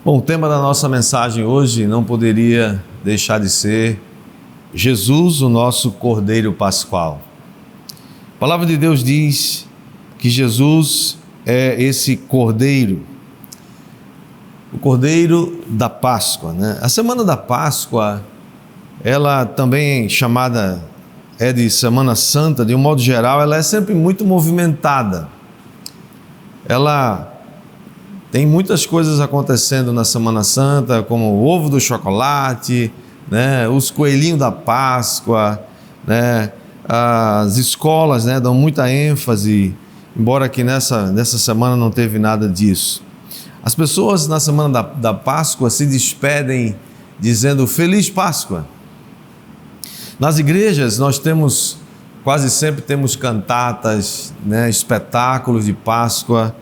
Bom, o tema da nossa mensagem hoje não poderia deixar de ser Jesus, o nosso Cordeiro Pascual. A palavra de Deus diz que Jesus é esse Cordeiro, o Cordeiro da Páscoa, né? A semana da Páscoa, ela também chamada de Semana Santa, de um modo geral, ela é sempre muito movimentada. Ela tem muitas coisas acontecendo na Semana Santa, como o ovo do chocolate, né, os coelhinhos da Páscoa, né, as escolas, né, dão muita ênfase, embora que nessa semana não teve nada disso. As pessoas na semana da Páscoa se despedem dizendo Feliz Páscoa. Nas igrejas nós quase sempre temos cantatas, né, espetáculos de Páscoa,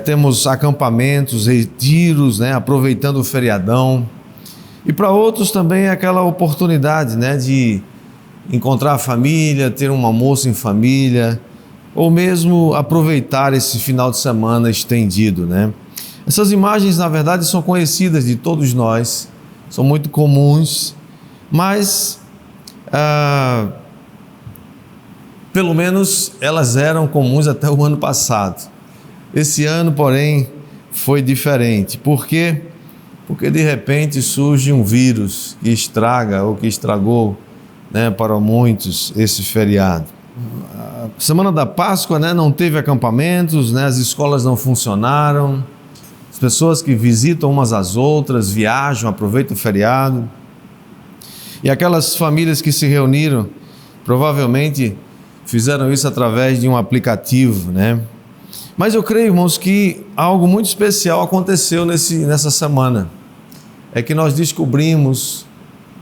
temos acampamentos, retiros, né, aproveitando o feriadão. E para outros também é aquela oportunidade, né, de encontrar a família, ter um almoço em família, ou mesmo aproveitar esse final de semana estendido, né? Essas imagens, na verdade, são conhecidas de todos nós, são muito comuns, mas pelo menos elas eram comuns até o ano passado. Esse ano, porém, foi diferente. Por quê? Porque de repente surge um vírus que estraga ou que estragou, né, para muitos esse feriado. A semana da Páscoa, né, não teve acampamentos, né, as escolas não funcionaram, as pessoas que visitam umas às outras, viajam, aproveitam o feriado. E aquelas famílias que se reuniram, provavelmente fizeram isso através de um aplicativo, né? Mas eu creio, irmãos, que algo muito especial aconteceu nessa semana. É que nós descobrimos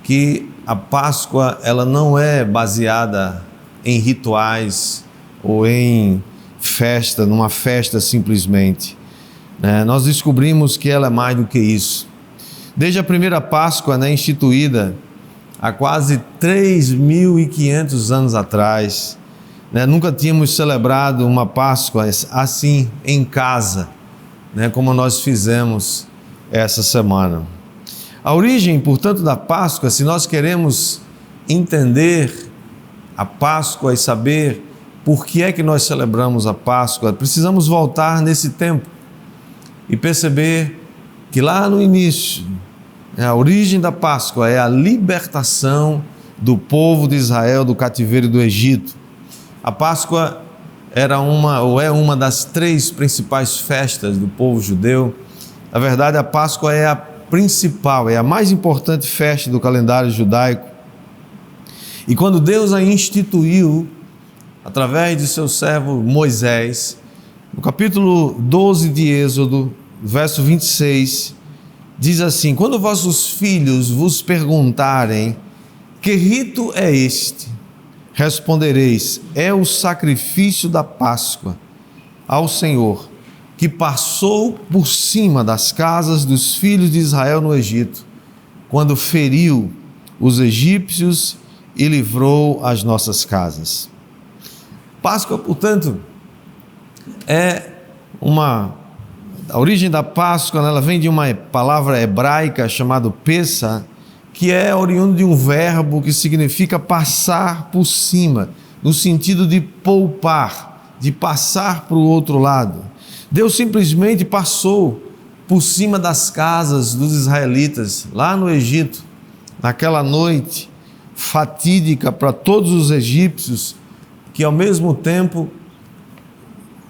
que a Páscoa, ela não é baseada em rituais ou em festa, numa festa simplesmente. Nós descobrimos que ela é mais do que isso. Desde a primeira Páscoa, né, instituída há quase 3.500 anos atrás, né, nunca tínhamos celebrado uma Páscoa assim em casa, né, como nós fizemos essa semana. A origem, portanto, da Páscoa, se nós queremos entender a Páscoa e saber por que é que nós celebramos a Páscoa, precisamos voltar nesse tempo e perceber que lá no início, a origem da Páscoa é a libertação do povo de Israel do cativeiro do Egito. A Páscoa é uma das 3 principais festas do povo judeu. Na verdade, a Páscoa é a principal, é a mais importante festa do calendário judaico. E quando Deus a instituiu, através de seu servo Moisés, no capítulo 12 de Êxodo, verso 26, diz assim: quando vossos filhos vos perguntarem que rito é este, respondereis, é o sacrifício da Páscoa ao Senhor, que passou por cima das casas dos filhos de Israel no Egito, quando feriu os egípcios e livrou as nossas casas. Páscoa, portanto, a origem da Páscoa, ela vem de uma palavra hebraica chamada Pessa, que é oriundo de um verbo que significa passar por cima, no sentido de poupar, de passar para o outro lado. Deus simplesmente passou por cima das casas dos israelitas, lá no Egito, naquela noite fatídica para todos os egípcios, que ao mesmo tempo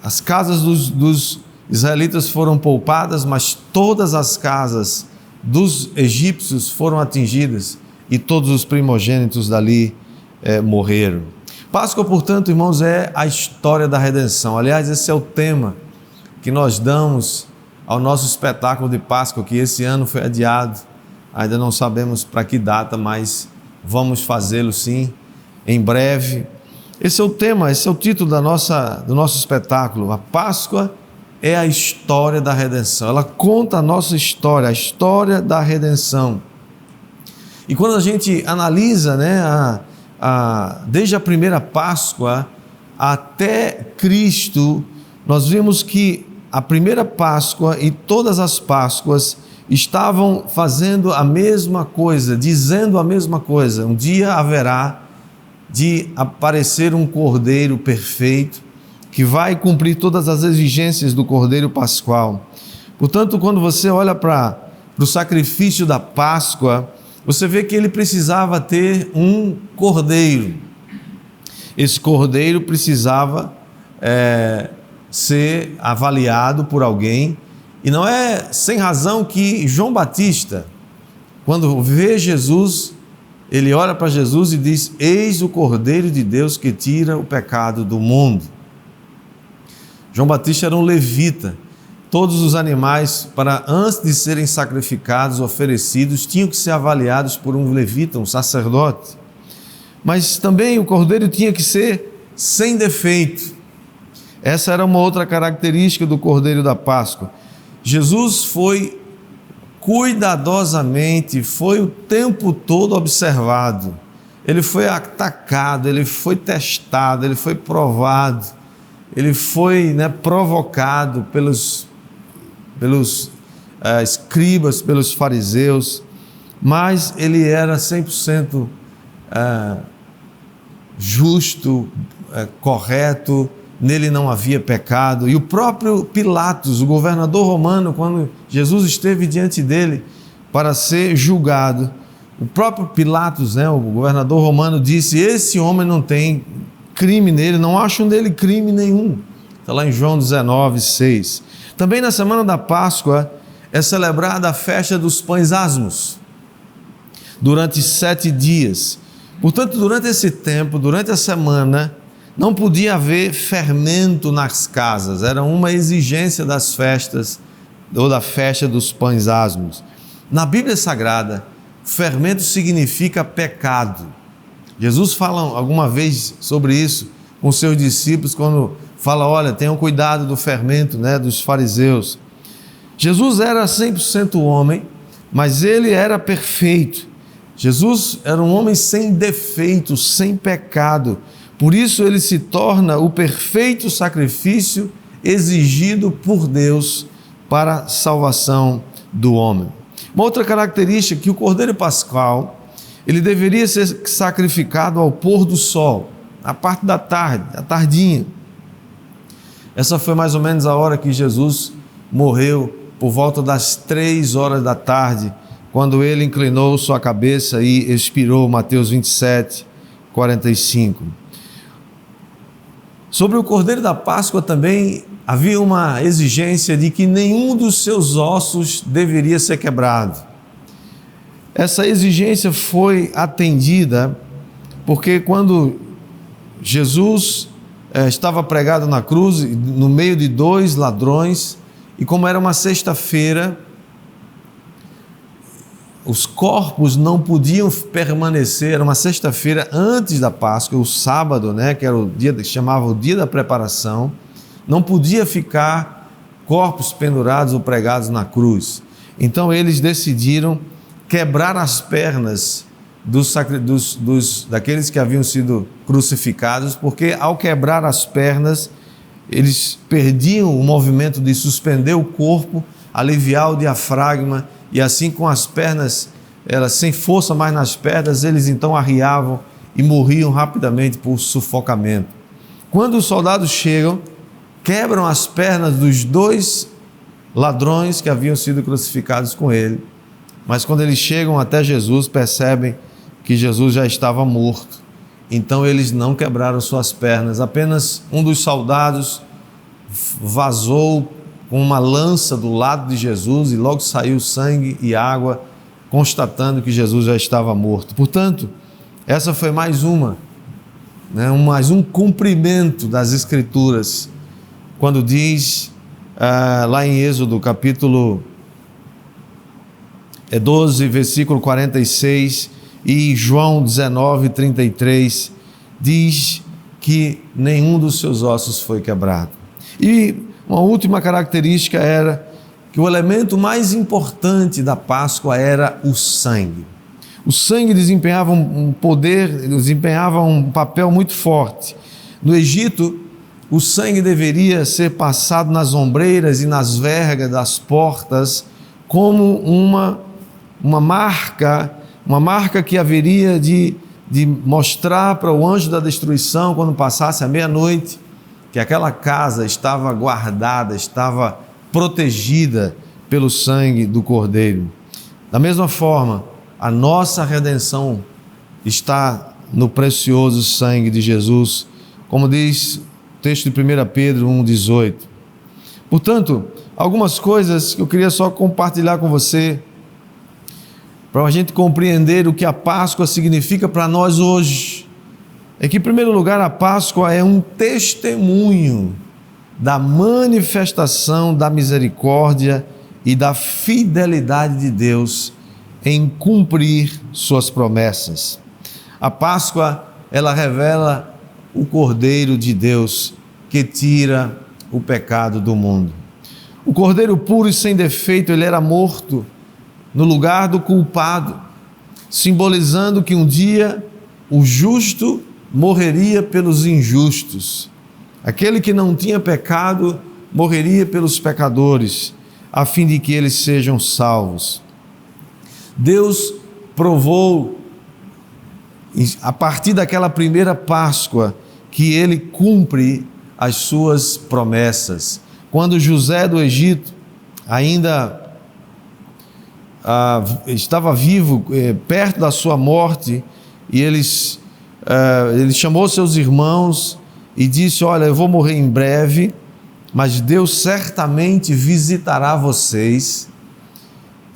as casas dos israelitas foram poupadas, mas todas as casas dos egípcios foram atingidas e todos os primogênitos dali morreram. Páscoa, portanto, irmãos, é a história da redenção. Aliás, esse é o tema que nós damos ao nosso espetáculo de Páscoa, que esse ano foi adiado. Ainda não sabemos para que data, mas vamos fazê-lo sim, em breve. Esse é o tema, esse é o título do nosso espetáculo. A Páscoa é a história da redenção. Ela conta a nossa história, a história da redenção. E quando a gente analisa, né, desde a primeira Páscoa até Cristo, nós vemos que a primeira Páscoa e todas as Páscoas estavam fazendo a mesma coisa, dizendo a mesma coisa. Um dia haverá de aparecer um cordeiro perfeito que vai cumprir todas as exigências do cordeiro pascual. Portanto, quando você olha para o sacrifício da Páscoa, você vê que ele precisava ter um cordeiro. Esse cordeiro precisava ser avaliado por alguém, e não é sem razão que João Batista, quando vê Jesus, ele olha para Jesus e diz: eis o Cordeiro de Deus que tira o pecado do mundo. João Batista era um levita. Todos os animais, antes de serem sacrificados, oferecidos, tinham que ser avaliados por um levita, um sacerdote. Mas também o cordeiro tinha que ser sem defeito. Essa era uma outra característica do cordeiro da Páscoa. Jesus foi cuidadosamente, foi o tempo todo observado. Ele foi atacado, ele foi testado, ele foi provado, ele foi provocado pelos escribas, pelos fariseus, mas ele era 100% justo, correto, nele não havia pecado. E o próprio Pilatos, o governador romano, quando Jesus esteve diante dele para ser julgado, o próprio Pilatos, o governador romano, disse: esse homem não tem crime nele, não acham nele crime nenhum. Está lá em João 19:6. Também na semana da Páscoa é celebrada a festa dos pães asmos, durante 7 dias. Portanto, durante esse tempo, durante a semana, não podia haver fermento nas casas. Era uma exigência das festas, ou da festa dos pães asmos. Na Bíblia Sagrada, fermento significa pecado. Jesus fala alguma vez sobre isso com seus discípulos, quando fala: olha, tenham cuidado do fermento, dos fariseus. Jesus era 100% homem, mas ele era perfeito. Jesus era um homem sem defeito, sem pecado. Por isso ele se torna o perfeito sacrifício exigido por Deus para a salvação do homem. Uma outra característica é que o cordeiro pascal, ele deveria ser sacrificado ao pôr do sol, na parte da tarde, à tardinha. Essa foi mais ou menos a hora que Jesus morreu, por volta das 3 horas da tarde, quando ele inclinou sua cabeça e expirou. Mateus 27:45. Sobre o cordeiro da Páscoa também havia uma exigência de que nenhum dos seus ossos deveria ser quebrado. Essa exigência foi atendida porque quando Jesus estava pregado na cruz, no meio de 2 ladrões, e como era uma sexta-feira, os corpos não podiam permanecer. Era uma sexta-feira antes da Páscoa, o sábado, que era o dia que chamava o dia da preparação, não podia ficar corpos pendurados ou pregados na cruz. Então eles decidiram quebrar as pernas daqueles que haviam sido crucificados, porque ao quebrar as pernas, eles perdiam o movimento de suspender o corpo, aliviar o diafragma, e assim, com as pernas, elas sem força mais nas pernas, eles então arriavam e morriam rapidamente por sufocamento. Quando os soldados chegam, quebram as pernas dos 2 ladrões que haviam sido crucificados com ele, mas quando eles chegam até Jesus, percebem que Jesus já estava morto. Então eles não quebraram suas pernas. Apenas um dos soldados vazou com uma lança do lado de Jesus, e logo saiu sangue e água, constatando que Jesus já estava morto. Portanto, essa foi mais um cumprimento das Escrituras, quando diz lá em Êxodo capítulo 12, versículo 46, e João 19:33, diz que nenhum dos seus ossos foi quebrado. E uma última característica era que o elemento mais importante da Páscoa era o sangue. O sangue desempenhava um papel muito forte. No Egito, o sangue deveria ser passado nas ombreiras e nas vergas das portas como uma marca que haveria de mostrar para o anjo da destruição, quando passasse a meia-noite, que aquela casa estava guardada, estava protegida pelo sangue do Cordeiro. Da mesma forma, a nossa redenção está no precioso sangue de Jesus, como diz o texto de 1 Pedro 1,18. Portanto, algumas coisas que eu queria só compartilhar com você, para a gente compreender o que a Páscoa significa para nós hoje. É que, em primeiro lugar, a Páscoa é um testemunho da manifestação da misericórdia e da fidelidade de Deus em cumprir suas promessas. A Páscoa, ela revela o Cordeiro de Deus que tira o pecado do mundo. O Cordeiro puro e sem defeito, ele era morto no lugar do culpado, simbolizando que um dia o justo morreria pelos injustos. Aquele que não tinha pecado morreria pelos pecadores, a fim de que eles sejam salvos. Deus provou, a partir daquela primeira Páscoa, que Ele cumpre as suas promessas. Quando José do Egito ainda estava vivo, perto da sua morte, e ele chamou seus irmãos e disse: olha, eu vou morrer em breve, mas Deus certamente visitará vocês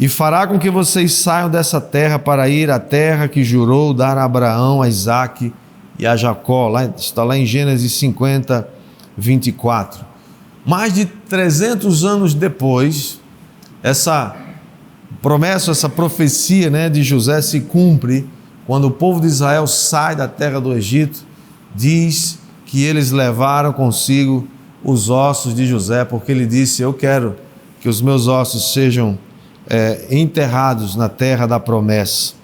e fará com que vocês saiam dessa terra para ir à terra que jurou dar a Abraão, a Isaque e a Jacó. Está lá em Gênesis 50, 24. Mais de 300 anos depois, essa promessa, essa profecia, de José se cumpre quando o povo de Israel sai da terra do Egito. Diz que eles levaram consigo os ossos de José, porque ele disse: eu quero que os meus ossos sejam enterrados na terra da promessa.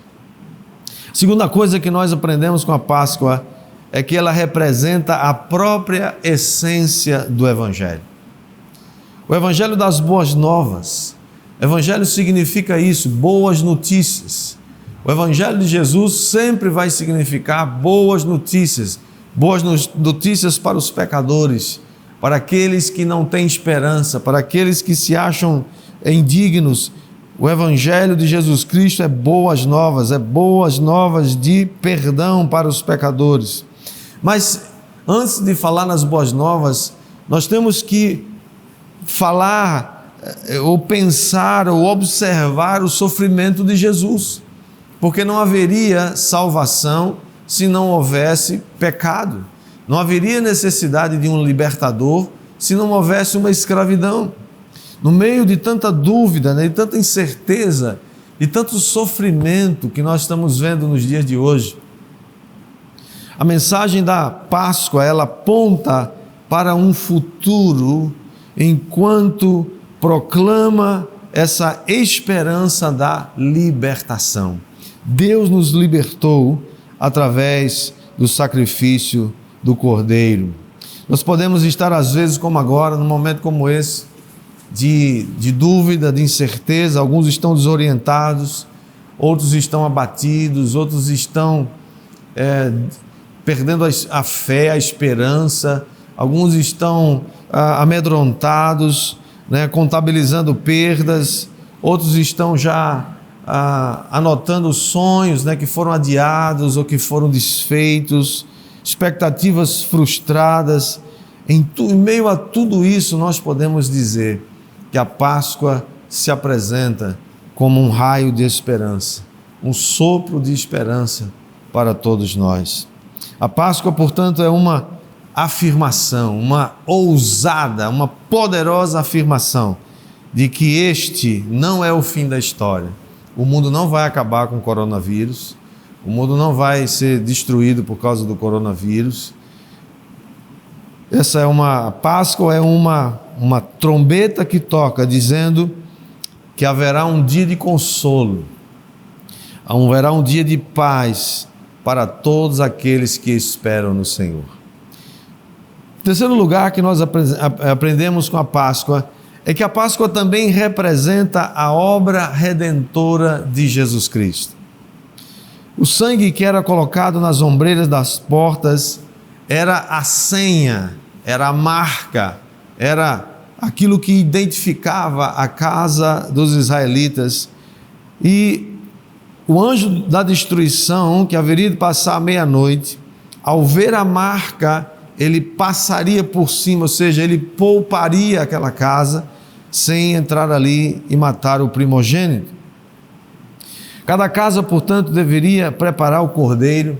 Segunda coisa que nós aprendemos com a Páscoa é que ela representa a própria essência do Evangelho. O Evangelho das Boas Novas. Evangelho significa isso, boas notícias. O Evangelho de Jesus sempre vai significar boas notícias para os pecadores, para aqueles que não têm esperança, para aqueles que se acham indignos. O Evangelho de Jesus Cristo é boas novas de perdão para os pecadores. Mas antes de falar nas boas novas, nós temos que falar ou pensar ou observar o sofrimento de Jesus, porque não haveria salvação se não houvesse pecado, não haveria necessidade de um libertador se não houvesse uma escravidão. No meio de tanta dúvida, de tanta incerteza e tanto sofrimento que nós estamos vendo nos dias de hoje, a mensagem da Páscoa, ela aponta para um futuro enquanto proclama essa esperança da libertação. Deus nos libertou através do sacrifício do Cordeiro. Nós podemos estar às vezes como agora, num momento como esse, de dúvida, de incerteza. Alguns estão desorientados, outros estão abatidos, outros estão perdendo a fé, a esperança. Alguns estão amedrontados, contabilizando perdas. Outros estão já anotando sonhos, que foram adiados ou que foram desfeitos, expectativas frustradas. Em meio a tudo isso, nós podemos dizer que a Páscoa se apresenta como um raio de esperança, um sopro de esperança para todos nós. A Páscoa, portanto, é uma afirmação, uma ousada, uma poderosa afirmação de que este não é o fim da história. O mundo não vai acabar com o coronavírus, o mundo não vai ser destruído por causa do coronavírus. A Páscoa é uma trombeta que toca, dizendo que haverá um dia de consolo, haverá um dia de paz para todos aqueles que esperam no Senhor. Terceiro lugar que nós aprendemos com a Páscoa é que a Páscoa também representa a obra redentora de Jesus Cristo. O sangue que era colocado nas ombreiras das portas era a senha, era a marca, era aquilo que identificava a casa dos israelitas. E o anjo da destruição, que haveria de passar à meia-noite, ao ver a marca, ele passaria por cima, ou seja, ele pouparia aquela casa sem entrar ali e matar o primogênito. Cada casa, portanto, deveria preparar o cordeiro,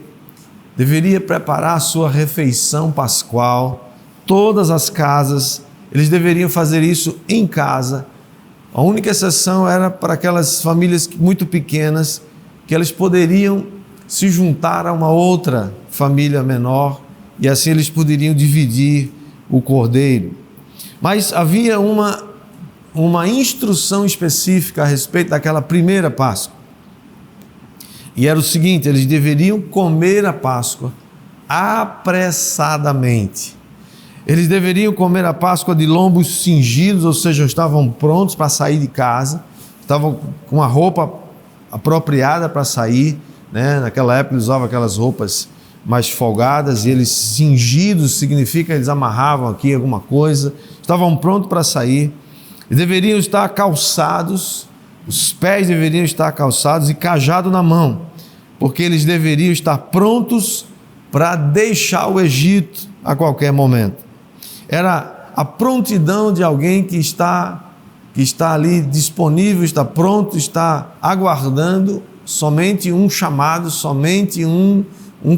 deveria preparar a sua refeição pascual. Todas as casas, eles deveriam fazer isso em casa. A única exceção era para aquelas famílias muito pequenas, que eles poderiam se juntar a uma outra família menor, e assim eles poderiam dividir o cordeiro. Mas havia uma instrução específica a respeito daquela primeira Páscoa. E era o seguinte: eles deveriam comer a Páscoa apressadamente. Eles deveriam comer a Páscoa de lombos cingidos, ou seja, estavam prontos para sair de casa, estavam com a roupa apropriada para sair, né? Naquela época eles usavam aquelas roupas mais folgadas, e eles cingidos significa que eles amarravam aqui alguma coisa, estavam prontos para sair. E deveriam estar calçados, os pés deveriam estar calçados e cajado na mão, porque eles deveriam estar prontos para deixar o Egito a qualquer momento. Era a prontidão de alguém que está ali disponível, está pronto, está aguardando somente um chamado, somente um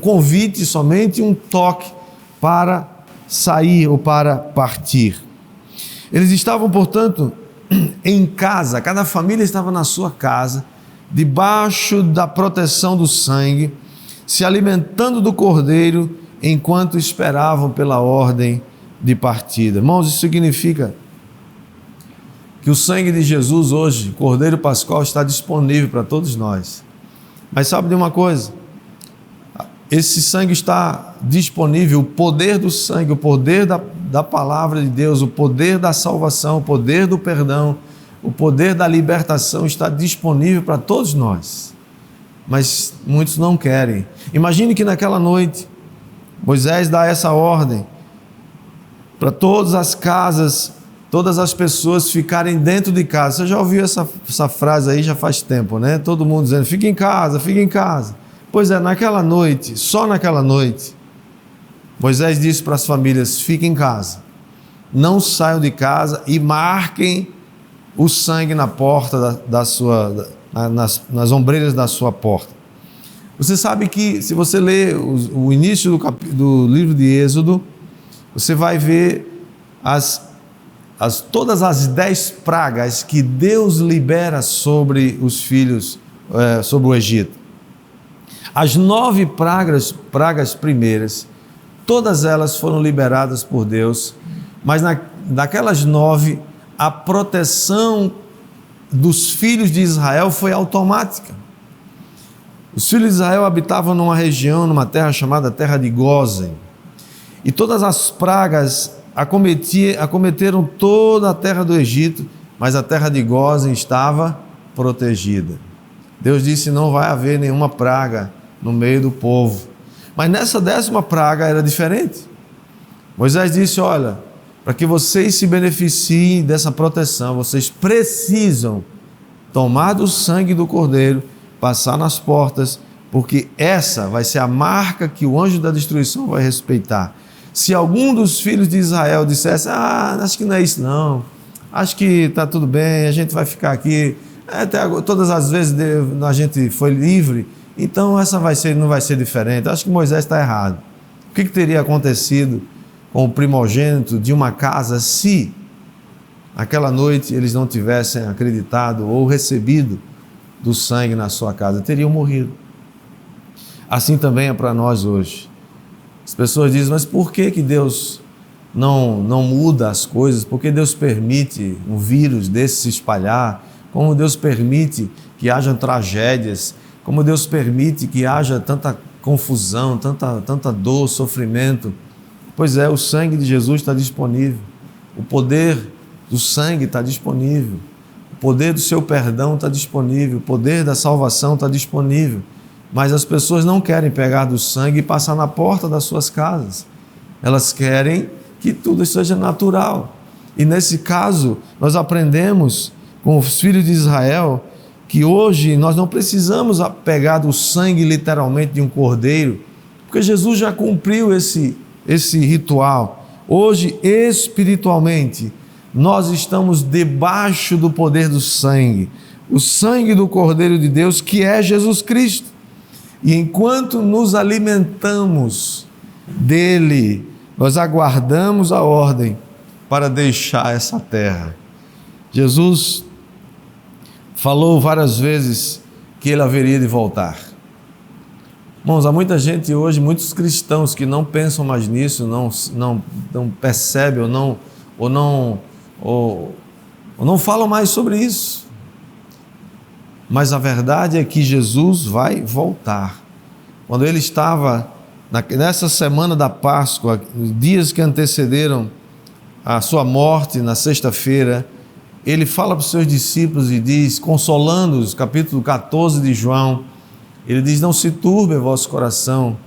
convite, somente um toque para sair ou para partir. Eles estavam, portanto, em casa, cada família estava na sua casa, debaixo da proteção do sangue, se alimentando do cordeiro, enquanto esperavam pela ordem de partida. Irmãos, isso significa que o sangue de Jesus hoje, o Cordeiro Pascual, está disponível para todos nós. Mas sabe de uma coisa? Esse sangue está disponível, o poder do sangue, o poder da palavra de Deus, o poder da salvação, o poder do perdão, o poder da libertação está disponível para todos nós. Mas muitos não querem. Imagine que naquela noite, Moisés dá essa ordem para todas as casas, todas as pessoas ficarem dentro de casa. Você já ouviu essa frase aí já faz tempo, né? Todo mundo dizendo, fica em casa, fica em casa. Pois é, naquela noite, só naquela noite, Moisés disse para as famílias, fiquem em casa, não saiam de casa e marquem o sangue na porta nas ombreiras da sua porta. Você sabe que, se você ler o início do livro de Êxodo, você vai ver todas as 10 pragas que Deus libera sobre os filhos, sobre o Egito. As 9 pragas primeiras, todas elas foram liberadas por Deus, mas daquelas 9, a proteção dos filhos de Israel foi automática. Os filhos de Israel habitavam numa região, numa terra chamada Terra de Gósen, e todas as pragas acometeram toda a terra do Egito, mas a terra de Gósen estava protegida. Deus disse, não vai haver nenhuma praga no meio do povo. Mas nessa 10ª praga era diferente. Moisés disse, olha, para que vocês se beneficiem dessa proteção, vocês precisam tomar do sangue do cordeiro, passar nas portas, porque essa vai ser a marca que o anjo da destruição vai respeitar. Se algum dos filhos de Israel dissesse, acho que não é isso não, acho que está tudo bem, a gente vai ficar aqui, todas as vezes a gente foi livre, então essa não vai ser diferente. Acho que Moisés está errado. O que teria acontecido com o primogênito de uma casa se naquela noite eles não tivessem acreditado ou recebido do sangue na sua casa? Teriam morrido. Assim também é para nós hoje. As pessoas dizem, mas por que Deus não muda as coisas? Por que Deus permite um vírus desse se espalhar? Como Deus permite que haja tragédias? Como Deus permite que haja tanta confusão, tanta dor, sofrimento? Pois é, o sangue de Jesus está disponível, o poder do sangue está disponível, o poder do seu perdão está disponível, o poder da salvação está disponível, mas as pessoas não querem pegar do sangue e passar na porta das suas casas, elas querem que tudo seja natural. E nesse caso, nós aprendemos com os filhos de Israel que hoje nós não precisamos pegar do sangue literalmente de um cordeiro, porque Jesus já cumpriu esse ritual. Hoje, espiritualmente, nós estamos debaixo do poder do sangue, o sangue do Cordeiro de Deus, que é Jesus Cristo. E enquanto nos alimentamos dele, nós aguardamos a ordem para deixar essa terra. Jesus falou várias vezes que ele haveria de voltar. Irmãos, há muita gente hoje, muitos cristãos que não pensam mais nisso, não percebem ou não falam mais sobre isso. Mas a verdade é que Jesus vai voltar. Quando ele estava nessa semana da Páscoa, os dias que antecederam a sua morte, na sexta-feira, ele fala para os seus discípulos e diz, consolando-os, capítulo 14 de João, ele diz: não se turbe o vosso coração,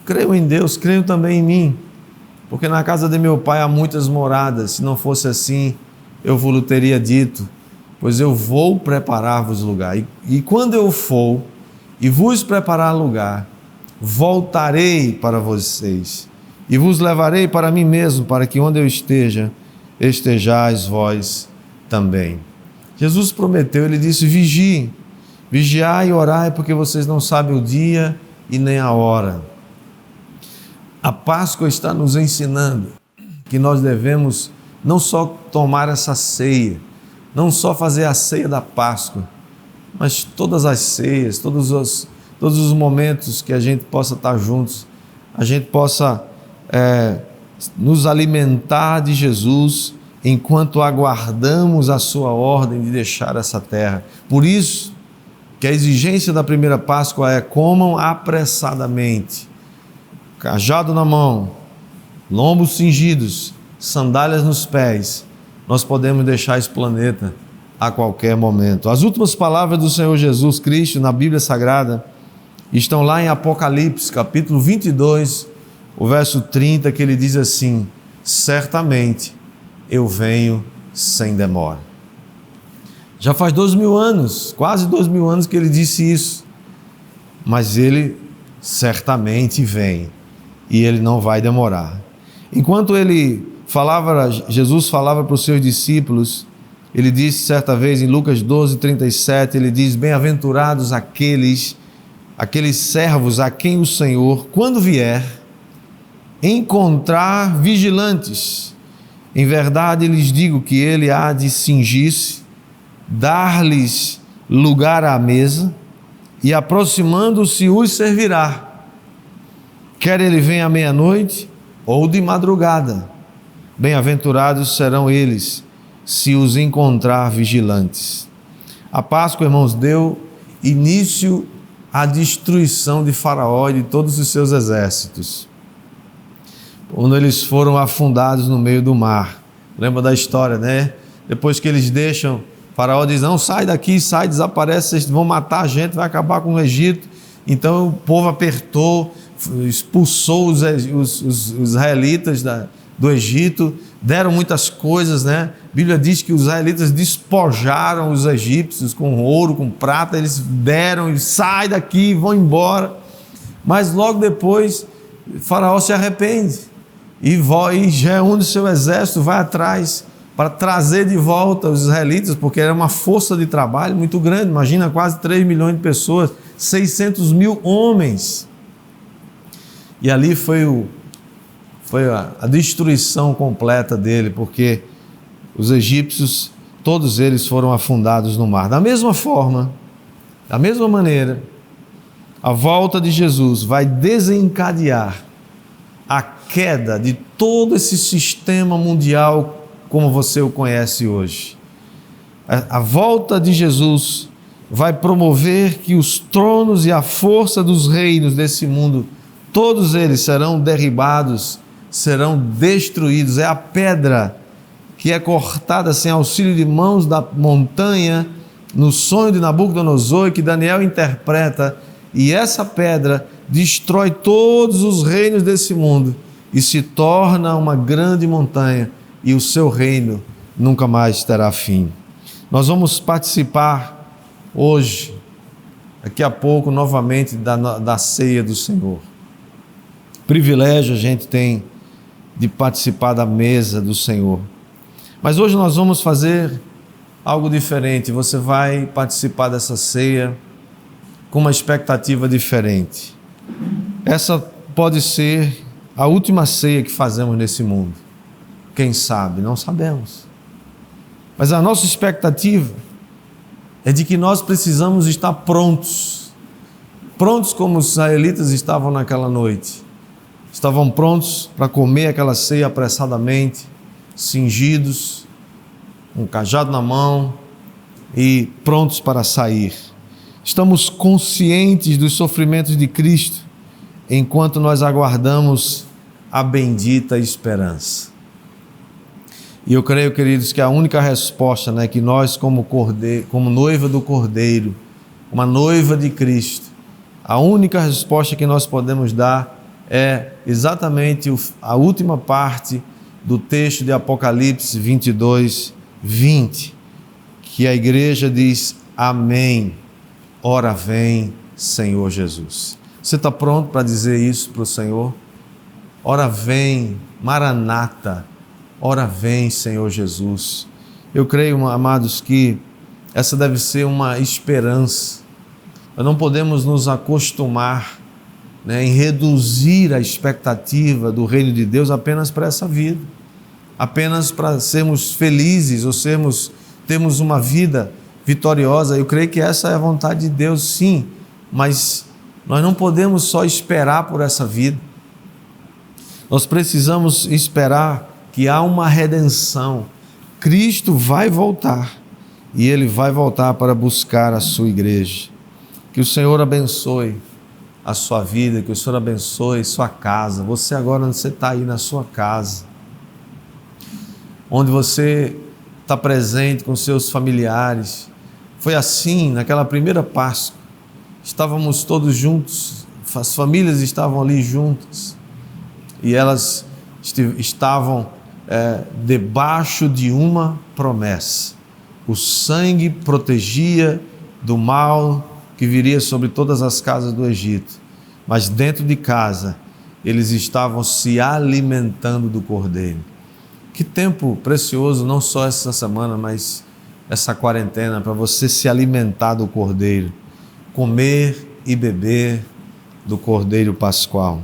creiam em Deus, creiam também em mim, porque na casa de meu pai há muitas moradas, se não fosse assim, eu vos teria dito, pois eu vou preparar-vos lugar, e quando eu for e vos preparar lugar, voltarei para vocês, e vos levarei para mim mesmo, para que onde eu esteja, estejais vós também. Jesus prometeu, ele disse: vigiem, vigiai e orai, porque vocês não sabem o dia e nem a hora. A Páscoa está nos ensinando que nós devemos não só tomar essa ceia, não só fazer a ceia da Páscoa, mas todas as ceias, todos os momentos que a gente possa estar juntos, a gente possa nos alimentar de Jesus enquanto aguardamos a sua ordem de deixar essa terra. Por isso que a exigência da primeira Páscoa é: comam apressadamente, cajado na mão, lombos cingidos, sandálias nos pés. Nós podemos deixar esse planeta a qualquer momento. As últimas palavras do Senhor Jesus Cristo na Bíblia Sagrada estão lá em Apocalipse, capítulo 22, o verso 30, que ele diz assim: certamente eu venho sem demora. Já faz 2000 anos, quase 2000 anos que ele disse isso, mas ele certamente vem e ele não vai demorar. Enquanto Jesus falava para os seus discípulos, ele disse certa vez em Lucas 12:37, ele diz: bem-aventurados aqueles servos a quem o Senhor, quando vier, encontrar vigilantes. Em verdade lhes digo que ele há de cingir-se, dar-lhes lugar à mesa, e aproximando-se os servirá, quer ele venha à meia-noite ou de madrugada. Bem-aventurados serão eles, se os encontrar vigilantes. A Páscoa, irmãos, deu início à destruição de Faraó e de todos os seus exércitos, quando eles foram afundados no meio do mar. Lembra da história, né? Depois que eles deixam, Faraó diz: não, sai daqui, sai, desaparece, vocês vão matar a gente, vai acabar com o Egito. Então o povo apertou, expulsou os israelitas do Egito, deram muitas coisas, né? A Bíblia diz que os israelitas despojaram os egípcios com ouro, com prata, eles deram, e sai daqui, vão embora. Mas logo depois, Faraó se arrepende e reúne o seu exército, vai atrás para trazer de volta os israelitas, porque era uma força de trabalho muito grande. Imagina, quase 3 milhões de pessoas, 600 mil homens. E ali foi a destruição completa dele, porque os egípcios, todos eles foram afundados no mar. Da mesma forma, da mesma maneira, a volta de Jesus vai desencadear a queda de todo esse sistema mundial como você o conhece hoje. A volta de Jesus vai promover que os tronos e a força dos reinos desse mundo, todos eles serão derribados serão destruídos. É a pedra que é cortada sem auxílio de mãos da montanha, no sonho de Nabucodonosor, que Daniel interpreta, e essa pedra destrói todos os reinos desse mundo e se torna uma grande montanha, e o seu reino nunca mais terá fim. Nós vamos participar hoje, daqui a pouco, novamente da ceia do Senhor. Privilégio a gente tem de participar da mesa do Senhor. Mas hoje nós vamos fazer algo diferente. Você vai participar dessa ceia com uma expectativa diferente. Essa pode ser a última ceia que fazemos nesse mundo. Quem sabe? Não sabemos. Mas a nossa expectativa é de que nós precisamos estar prontos. Prontos como os israelitas estavam naquela noite. Estavam prontos para comer aquela ceia apressadamente, cingidos, um cajado na mão e prontos para sair. Estamos conscientes dos sofrimentos de Cristo enquanto nós aguardamos a bendita esperança. E eu creio, queridos, que a única resposta, que nós como noiva do Cordeiro, uma noiva de Cristo, a única resposta que nós podemos dar é exatamente a última parte do texto de Apocalipse 22, 20, que a igreja diz: amém, ora vem, Senhor Jesus. Você está pronto para dizer isso para o Senhor? Ora vem, Maranata, ora vem, Senhor Jesus. Eu creio, amados, que essa deve ser uma esperança. Nós não podemos nos acostumar em reduzir a expectativa do reino de Deus apenas para essa vida, apenas para sermos felizes ou termos uma vida vitoriosa. Eu creio que essa é a vontade de Deus, sim, mas nós não podemos só esperar por essa vida. Nós precisamos esperar que há uma redenção. Cristo vai voltar e Ele vai voltar para buscar a sua igreja. Que o Senhor abençoe a sua vida, que o Senhor abençoe sua casa. Você agora, onde você está aí na sua casa, onde você está presente com seus familiares. Foi assim naquela primeira Páscoa. Estávamos todos juntos, as famílias estavam ali juntas e elas estavam debaixo de uma promessa. O sangue protegia do mal que viria sobre todas as casas do Egito, mas dentro de casa eles estavam se alimentando do Cordeiro. Que tempo precioso, não só essa semana, mas essa quarentena, para você se alimentar do Cordeiro, comer e beber do Cordeiro Pascual.